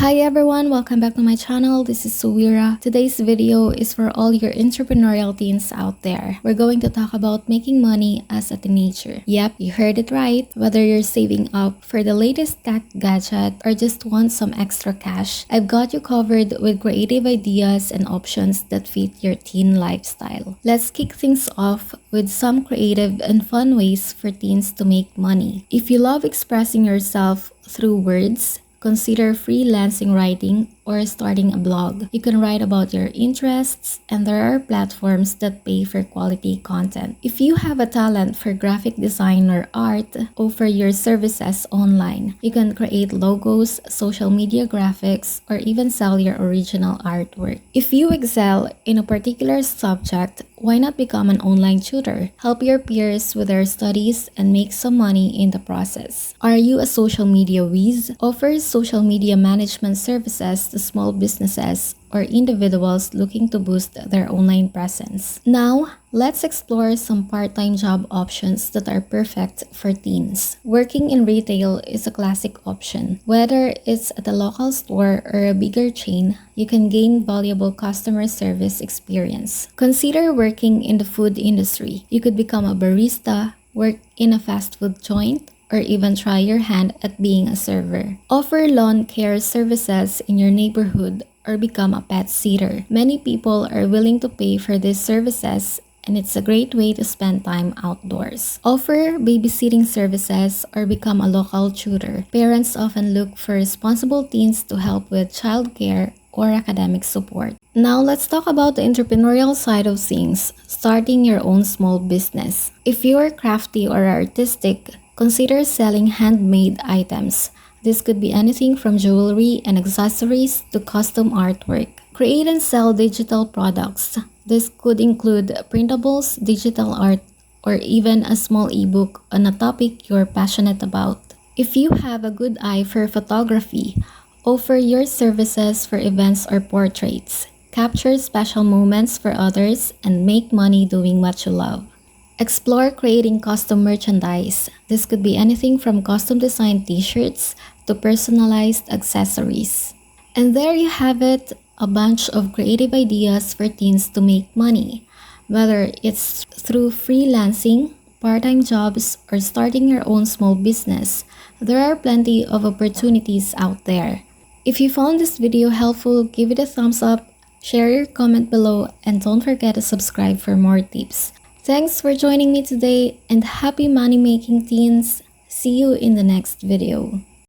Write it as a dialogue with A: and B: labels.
A: Hi everyone, welcome back to my channel. This is Psowira. Today's video is for all your entrepreneurial teens out there. We're going to talk about making money as a teenager. Yep, you heard it right. Whether you're saving up for the latest tech gadget or just want some extra cash, I've got you covered with creative ideas and options that fit your teen lifestyle. Let's kick things off with some creative and fun ways for teens to make money. If you love expressing yourself through words, consider freelancing writing or starting a blog. You can write about your interests, and there are platforms that pay for quality content. If you have a talent for graphic design or art, offer your services online. You can create logos, social media graphics, or even sell your original artwork. If you excel in a particular subject, why not become an online tutor? Help your peers with their studies and make some money in the process. Are you a social media whiz? Offer social media management services to small businesses or individuals looking to boost their online presence. Now, let's explore some part-time job options that are perfect for teens. Working in retail is a classic option. Whether it's at a local store or a bigger chain, you can gain valuable customer service experience. Consider working in the food industry. You could become a barista, work in a fast food joint, or even try your hand at being a server. Offer lawn care services in your neighborhood or become a pet sitter. Many people are willing to pay for these services, and it's a great way to spend time outdoors. Offer babysitting services or become a local tutor. Parents often look for responsible teens to help with childcare or academic support. Now let's talk about the entrepreneurial side of things, starting your own small business. If you're crafty or artistic, consider selling handmade items. This could be anything from jewelry and accessories to custom artwork. Create and sell digital products. This could include printables, digital art, or even a small ebook on a topic you're passionate about. If you have a good eye for photography, offer your services for events or portraits. Capture special moments for others and make money doing what you love. Explore creating custom merchandise. This could be anything from custom designed t-shirts to personalized accessories. And there you have it, a bunch of creative ideas for teens to make money. Whether it's through freelancing, part-time jobs, or starting your own small business, there are plenty of opportunities out there. If you found this video helpful, give it a thumbs up, share your comment below, and don't forget to subscribe for more tips. Thanks for joining me today, and happy money making teens. See you in the next video.